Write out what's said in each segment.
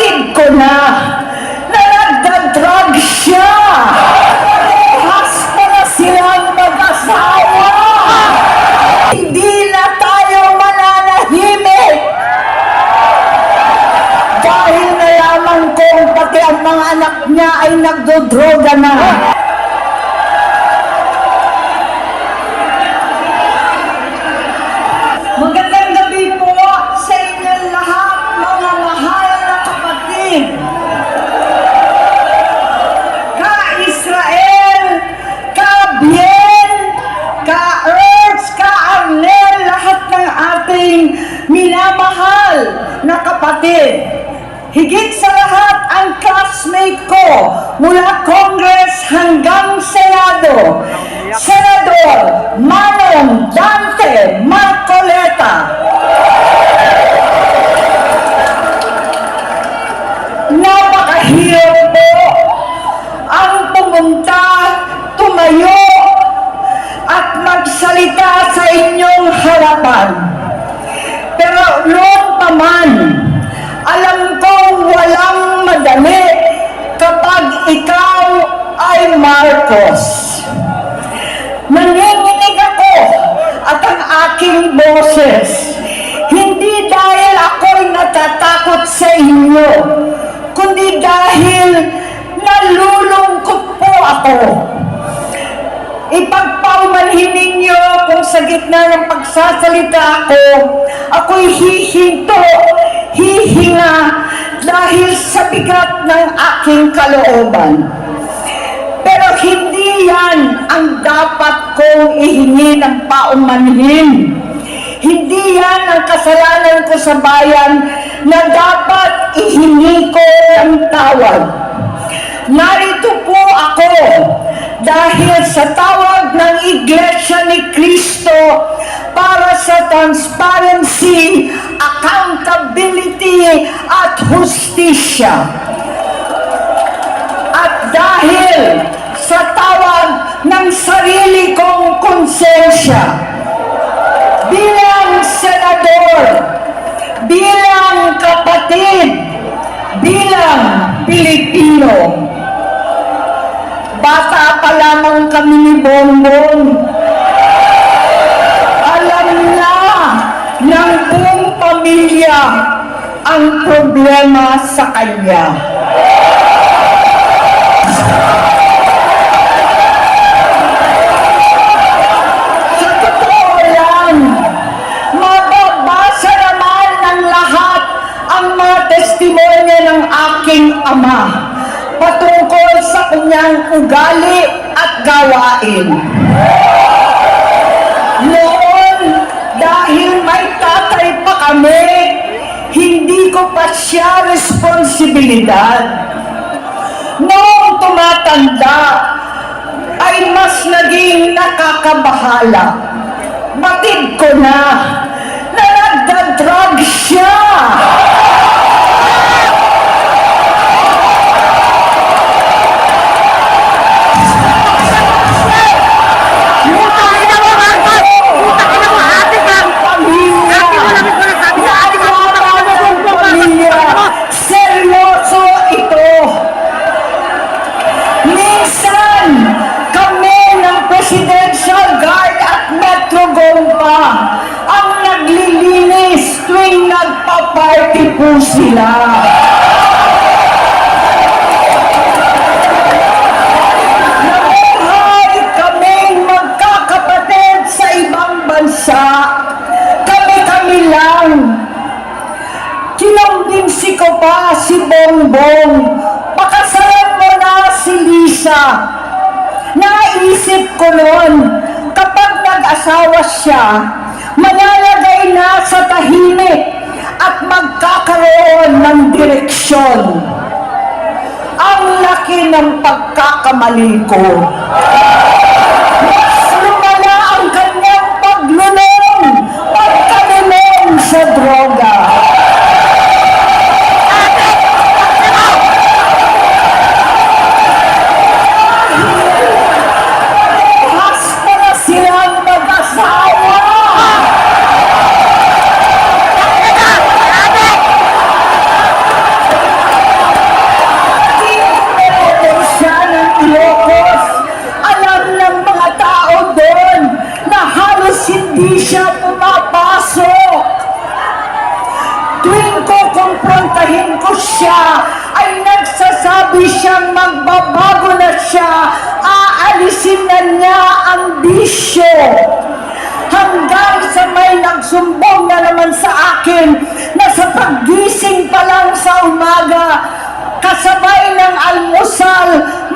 Batid ko na nagda-drug siya. Parehas para silang mag-asawa. Hindi na tayo mananahimik. Dahil nalaman kong pati ang mga anak niya ay nagdodroga na. Magandang gabi po sa inyong lahat, mga mahal na kapatid. Ka-Israel, ka-Bien, ka-Erz, ka-Arnel, lahat ng ating minamahal na kapatid. Higit sa lahat ang classmate ko mula Congress hanggang Senado, Senador Manong Dante Marcoleta. Napakahirap po ang pumunta, tumayo at magsalita sa inyong harapan. Pero noon pa man, alam kong walang madali kapag ikaw ay Marcos. Nanginginig ako at ang aking boses, hindi dahil ako'y natatakot sa inyo, kundi dahil nalulungkot po ako. Ipagpaumanhin ninyo kung sa gitna ng pagsasalita ako'y hihinto, hihinga dahil sa bigat ng aking kalooban. Pero hindi yan ang dapat kong ihingi ng paumanhin. Hindi yan ang kasalanan ko sa bayan na dapat ihingi ko ng tawad. Narito po ako dahil sa tawag ng Iglesia ni Cristo para sa transparency, accountability at hustisya. At dahil sa tawag ng sarili kong konsensya, bilang senador, bilang kapatid, bilang Pilipino. Bata pa lamang kami ni Bongbong. Alam na ng buong pamilya ang problema sa kanya. Sa totoo lang, mababasa naman ng lahat ang mga testimonya ng aking ama patungkol sa kanyang ugali at gawain. Noon, dahil may tatay pa kami, hindi ko pa siya responsibilidad. Noong tumatanda, ay mas naging nakakabahala. Batid ko na nagda-drug siya. Seryoso ito. Minsan, kami ng Presidential Guard at Metro Gompa ang naglilinis tuwing nagpa-party po sila. Nabuhay kaming magkakapatid sa ibang bansa. Kami-kami lang. Kinumbinsi ko pa si Bongbong, pakasalan mo na si Lisa. Naisip ko noon, kapag nag-asawa siya, manlalagay na sa tahimik at magkakaroon ng direksyon. Ang laki ng pagkakamali ko. Mas lumala ang kanyang paglulong, pagkalulong sa droga. siya ay nagsasabi siyang magbabago na siya, aalisin na niya ang bisyo. Hanggang sa may nagsumbong na naman sa akin na sa paggising pa lang sa umaga, kasabay ng almusal,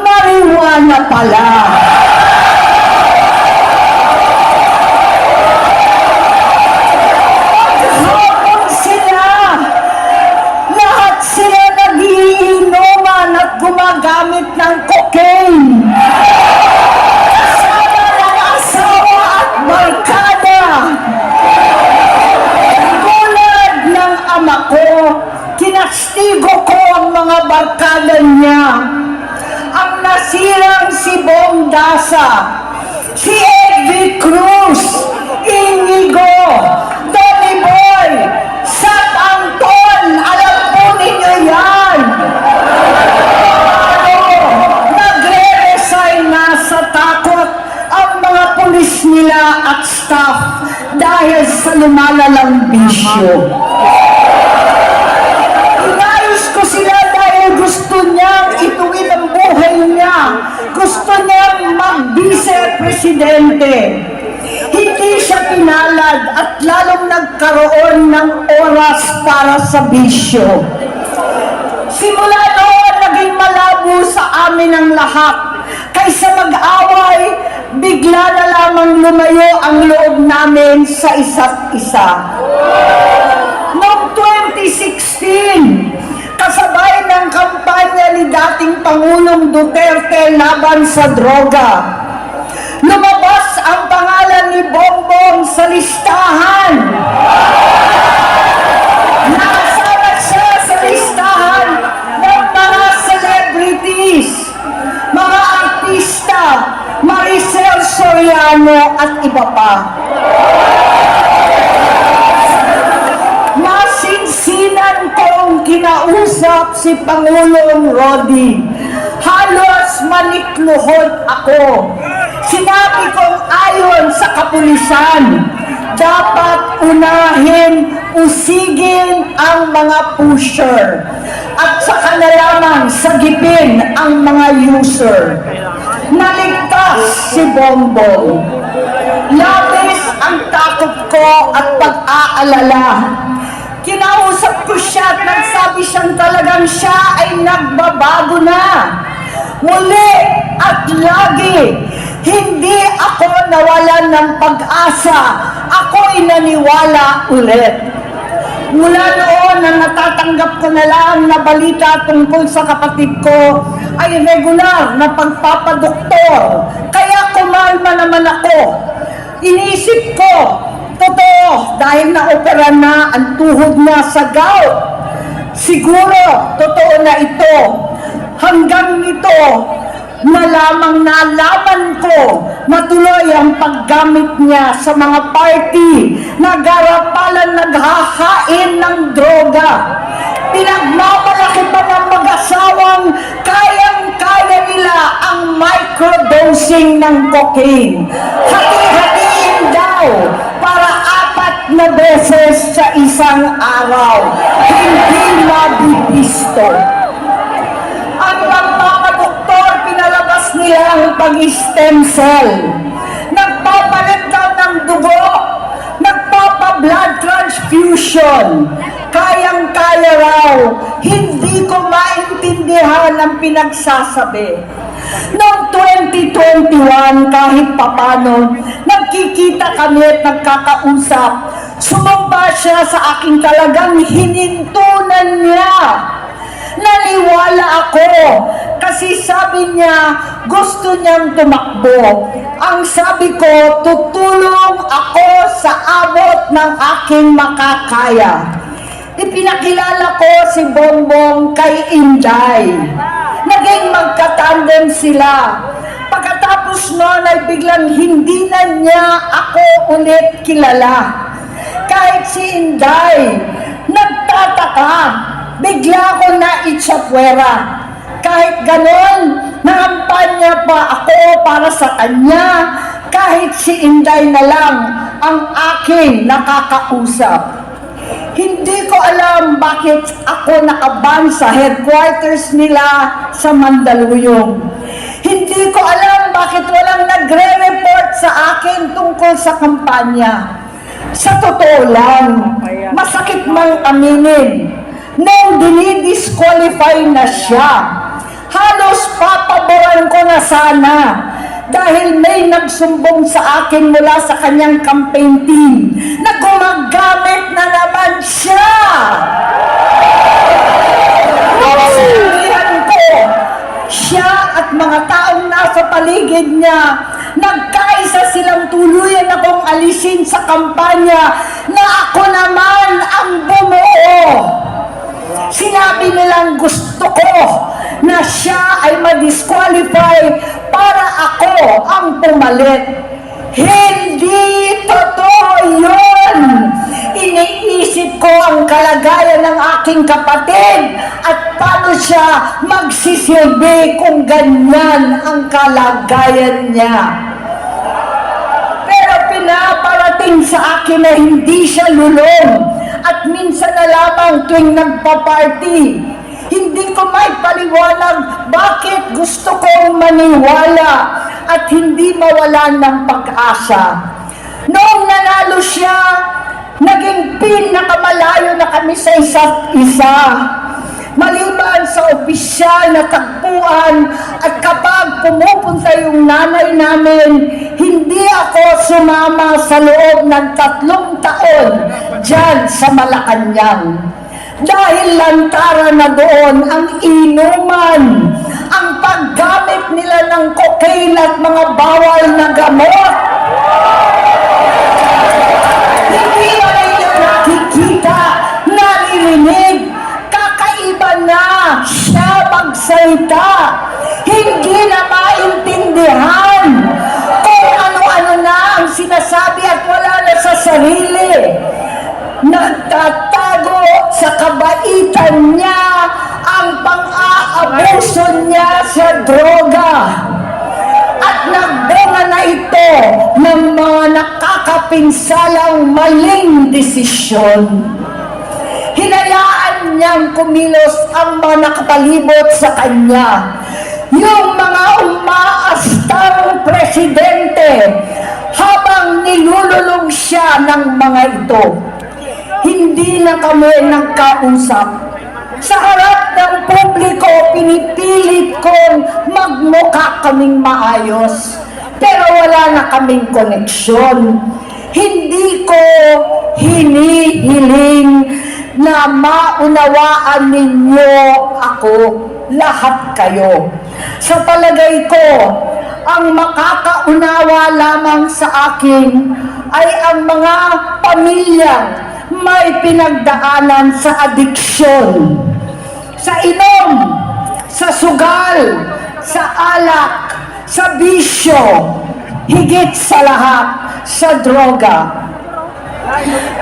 marijuana pala. Hapon sila, lahat sila nagiinuman at gumagamit ng cocaine. Kasama ng asawa at barkada. Tulad ng ama ko, kinastigo ko ang mga barkada niya. Ang nasirang si Bong Dasa, si Edvi Cruz, Inigo, Tony Boy, Sat Anton, alam po ninyo yan. Nagre-resign na sa takot ang mga pulis nila at staff dahil sa lumalalang bisyo. Inayos ko sila dahil gusto niyang ituwid ang buhay niya. Gusto niyang mag-vice-presidente. Hindi siya pinalad at lalong nagkaroon ng oras para sa bisyo. Simula noon, naging malabo sa amin ang lahat. Kaysa mag-away, bigla na lamang lumayo ang loob namin sa isa't isa. Noong 2016, kasabay ng kampanya ni dating Pangulong Duterte laban sa droga, lumabas ang pangalan ni Bongbong sa listahan. Nakasama siya sa listahan ng mga celebrities, mga artista, Maricel Soriano at iba pa. Masinsinan kong kinausap si Pangulong Rodi. Halos manikluhod ako. Sinabi kong ayon sa kapulisan, dapat unahin, usigin ang mga pusher at saka na lamang sagipin ang mga user. Naligtas si Bongbong. Labis ang takot ko at pag-aalala. Kinausap ko siya at nagsabi siyang talagang siya ay nagbabago na. Muli at lagi, hindi ako nawalan ng pag-asa. Ako'y naniwala ulit. Mula noon na natatanggap ko na lang na balita tungkol sa kapatid ko ay regular na pagpapadoktor. Kaya kumalma naman ako. Inisip ko, totoo, dahil na-opera na ang tuhod niya sa gout. Siguro, totoo na ito. Hanggang nito, na lamang nalaman ko matuloy ang paggamit niya sa mga party na garapalan naghahain ng droga. Pinagmamalaki pa ng mag-asawang kayang-kaya nila ang microdosing ng cocaine. Hati-hatiin daw para 4 na beses sa isang araw. Hindi mabibisto. Ang magpapadoktor, pinalabas nila ang pag-stem cell. Nagpapalit daw ng dugo, nagpapa-blood transfusion. Kayang-kaya raw, hindi ko maintindihan ang pinagsasabi. Noong 2021, kahit papano, nagkikita kami at nagkakausap. Sumamba siya sa aking talagang hinintunan niya. Naniwala ako kasi sabi niya gusto niyang tumakbo. Ang sabi ko, tutulong ako sa abot ng aking makakaya. Ipinakilala ko si Bongbong kay Inday. Naging magkatandem sila. Pagkatapos noon ay biglang hindi na niya ako ulit kilala. Kahit si Inday, nagtataka. Bigla ko na itsapwera. Kahit ganon, nangampanya pa ako para sa kanya. Kahit si Inday na lang ang aking nakakausap. Hindi ko alam bakit ako nakaban sa headquarters nila sa Mandaluyong. Hindi ko alam bakit walang nagre-report sa akin tungkol sa kampanya. Sa totoo lang, masakit mang aminin, nung dinidisqualify na siya, halos papaboran ko na sana dahil may nagsumbong sa akin mula sa kanyang campaign team na gumagamit na naman siya. Nasabihan ko, siya at mga taong nasa paligid niya, nagkaisa silang tuluyan akong alisin sa kampanya na ako naman ang bumuo. Sinabi nilang gusto ko na siya ay ma-disqualify para ako ang pumalit. Hindi totoo yun! Iniisip ko ang kalagayan ng aking kapatid at paano siya magsisilbi kung ganyan ang kalagayan niya. Pero pinaparating sa akin na hindi siya lulong at minsan na lamang tuwing nagpa-party. Hindi ko may paliwanag bakit gusto kong maniwala at hindi mawalan ng pag-asa. Noong nanalo siya, naging pinakamalayo na kami sa isa't isa. Maliban sa opisyal na tagpuan at kapag pumupunta yung nanay namin, hindi ako sumama sa loob ng 3 taon dyan sa Malacanang. Dahil lantara na doon ang inuman, ang paggamit nila ng cocaine at mga bawal na gamot. Hindi na ninyo nakikita, naririnig, kakaiba na siya magsalita. Hindi na maintindihan kung ano-ano na ang sinasabi at wala na sa sarili. Nagtatago sa kabaitan niya ang pang-aabuso niya sa droga. At nagbunga na ito ng mga nakakapinsalang maling desisyon. Hinayaan niyang kumilos ang mga nakapalibot sa kanya. Yung mga umaastang presidente habang nilululong siya ng mga ito. Hindi na kami nagkausap. Sa harap ng publiko, pinipilit kong magmukha kaming maayos. Pero wala na kaming koneksyon. Hindi ko hinihiling na maunawaan ninyo ako, lahat kayo. Sa palagay ko, ang makakaunawa lamang sa akin ay ang mga pamilyang may pinagdaanan sa adiksyon, sa inom, sa sugal, sa alak, sa bisyo, higit sa lahat, sa droga.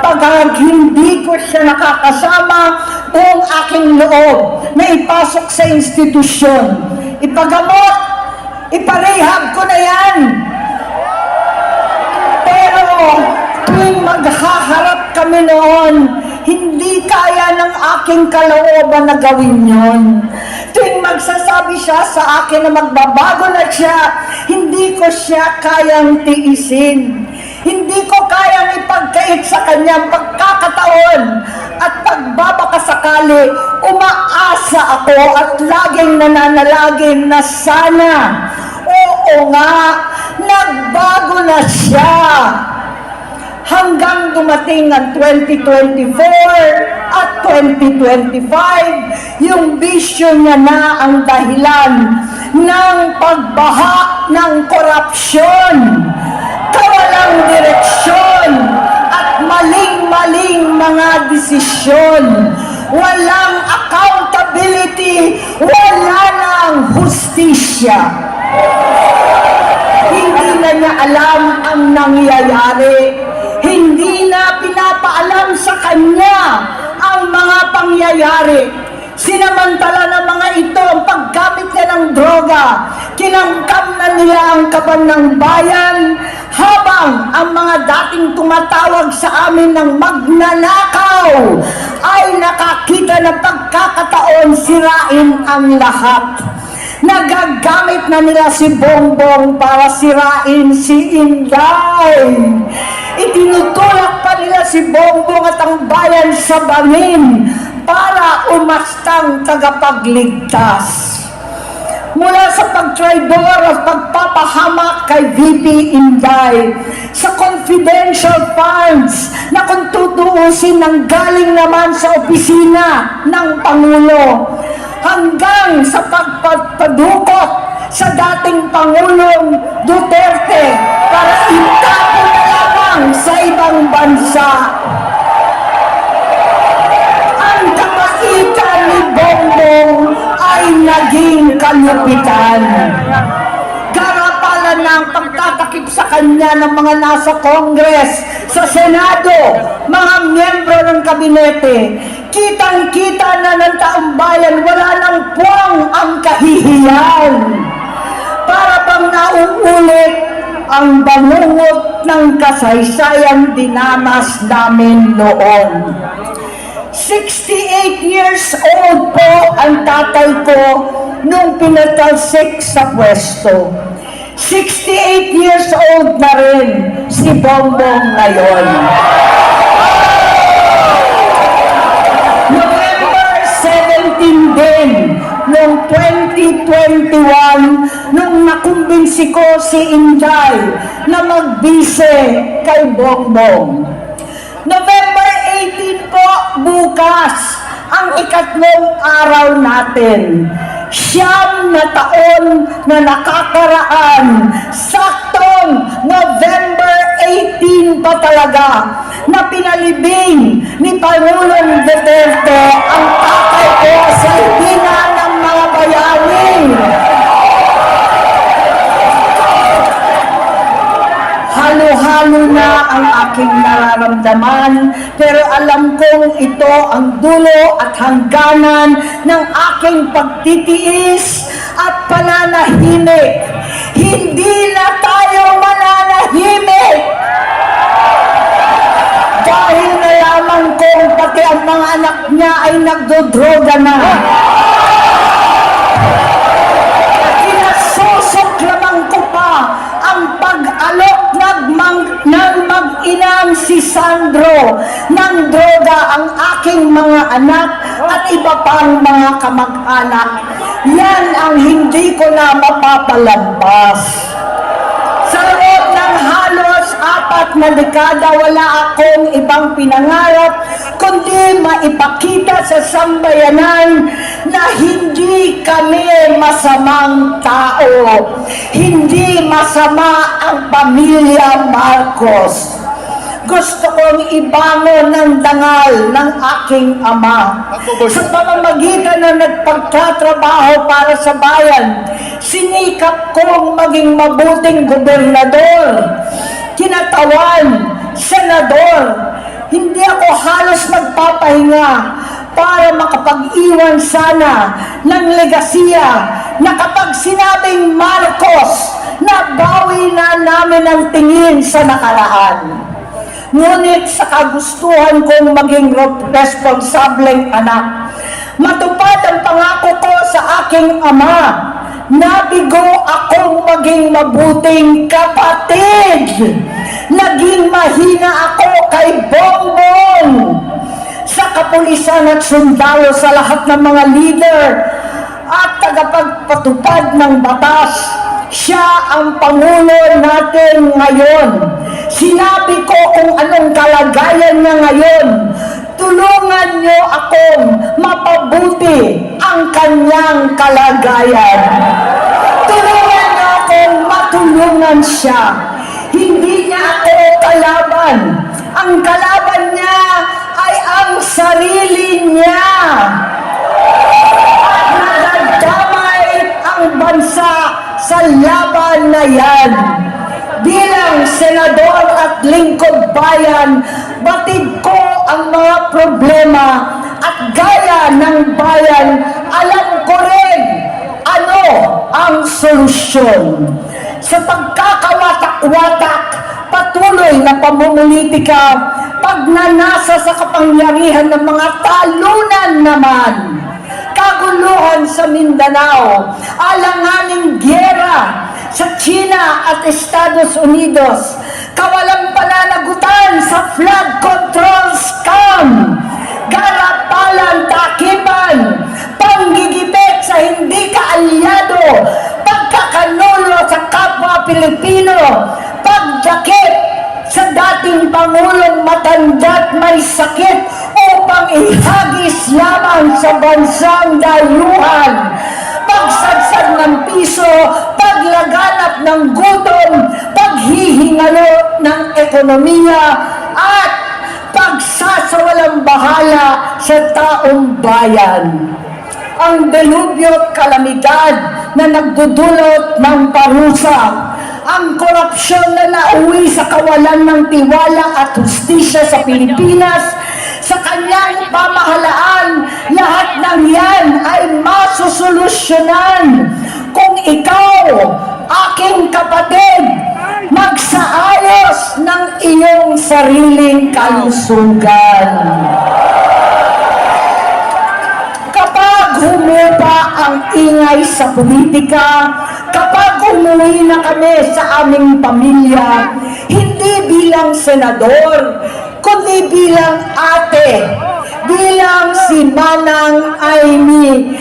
Pag hindi ko siya nakakasama, buong aking loob na ipasok sa institusyon, ipagamot, iparehab ko na yan. Pero tuwing maghaharap kami noon, hindi kaya ng aking kalooban na gawin yon. Tuwing magsasabi siya sa akin na magbabago na siya, hindi ko siya kayang tiisin. Hindi ko kayang ipagkait sa kanyang pagkakataon at pagbabakasakali, umaasa ako at laging nananalangin na sana, oo nga, nagbago na siya. Hanggang dumating ang 2024 at 2025, yung bisyo niya na ang dahilan ng pagbaha ng korupsyon, kawalang direksyon, at maling-maling mga desisyon. Walang accountability, wala nang hustisya. Hindi na niya alam ang nangyayari. Hindi na pinapaalam sa kanya ang mga pangyayari. Sinamantala ng mga ito ang paggamit niya ng droga. Kinangkam na nila ang kaban ng bayan Habang ang mga dating tumatawag sa amin ng magnanakaw ay nakakita ng pagkakataon sirain ang lahat. Nagagamit na nila si Bongbong para sirain si Inday. Itinutulak pa nila si Bongbong at ang bayan sa bangin para umastang tagapagligtas. Mula sa pagtraidor at pagpapahamak kay VP Inday sa confidential funds na kung tutuusin ng galing naman sa opisina ng Pangulo, hanggang sa pagpadukot sa dating Pangulong Duterte para itapo na lamang sa ibang bansa. Ang kapaitan ni Bongbong ay naging kalupitan. Garapalan na ang pagtatakip sa kanya ng mga nasa Congress, sa Senado, mga miyembro ng kabinete. Kitang-kita na ng taong bayan, wala nang puwang ang kahihiyan. Para bang nauulit ang bangungot ng kasaysayang dinamas namin noon. 68 years old po ang tatay ko nung pinatalsik sa pwesto. 68 years old na rin si Bongbong ngayon. November 17 din, noong 2021, nung nakumbinsi ko si Inday na magbise kay Bongbong. November 18 po, bukas, ang ikatlong araw natin. 9 na taon na nakakaraan, saktong November 18 pa talaga, na pinalibing ni Pangulong Duterte ang tatay ko sa hina ng mga bayani. Halo-halo na ang aking nararamdaman, pero alam kong ito ang dulo at hangganan ng aking pagtitiis at pananahimik. Hindi na tayo mananahimik! Dahil nalaman kong pati ang mga anak niya ay nagdodroga na. Kinasusuklaman ko pa ang pag-alok ng mag-inang si Sandro ng droga ang aking mga anak at iba pang mga kamag-anak. Yan ang hindi ko na mapapalampas. Sa loob ng halos 4 na dekada, wala akong ibang pinangarap kundi maipakita sa sambayanan na hindi kami masamang tao. Hindi masama ang pamilya Marcos. Gusto kong ibangon ng dangal ng aking ama. Sa pamamagitan na nagpagtatrabaho para sa bayan, sinikap kong maging mabuting gobernador, kinatawan, senador. Hindi ako halos magpapahinga para makapag-iwan sana ng legasiya na kapag sinabing Marcos, nabawi na namin ang tingin sa nakaraan. Ngunit sa kagustuhan kong maging responsableng anak, matupad ang pangako ko sa aking ama, nabigo akong maging mabuting kapatid. Naging mahina ako kay Bongbong. Sa kapulisan at sundalo, sa lahat ng mga leader at tagapagpatupad ng batas, siya ang Pangulo natin ngayon. Sinabi ko kung anong kalagayan niya ngayon. Tulungan niyo akong mapabuti ang kanyang kalagayan. Tulungan niyo akong matulungan siya. Hindi niya ako kalaban. Ang kalaban niya ay ang sarili niya. At nadadamay ang bansa sa laban na yan. Bilang senador at lingkod bayan, batid ko ang mga problema at gaya ng bayan, alam ko rin ano ang solusyon. Sa pagkakawatak-watak patuloy na pamumulitika, pagnanasa sa kapangyarihan ng mga talunan naman, kaguluhan sa Mindanao, alanganing gyera sa China at Estados Unidos, kawalang pananagutan sa flood control scam, garapalan, takipan, panggigipit sa hindi kaalyado, pagkakanulo sa kapwa Pilipino, pagdakip sa dating Pangulong matanda't may sakit upang ihagis lamang sa bansang dayuhan, pagsadsad ng piso, paglaganap ng gutom, paghihingalo ng ekonomiya, at pagsasawalang bahala sa taong bayan. Ang delubyo at kalamidad na nagdudulot ng parusa, ang korupsyon na nauwi sa kawalan ng tiwala at hustisya sa Pilipinas, sa kanyang pamahalaan, lahat ng yan ay masusolusyonan kung ikaw, aking kapatid, magsaayos ng iyong sariling kalusugan. Kapag humupa ang ingay sa politika, kapag umuwi na kami sa aming pamilya, hindi bilang senador, kundi bilang ate, bilang si Manang Aimee,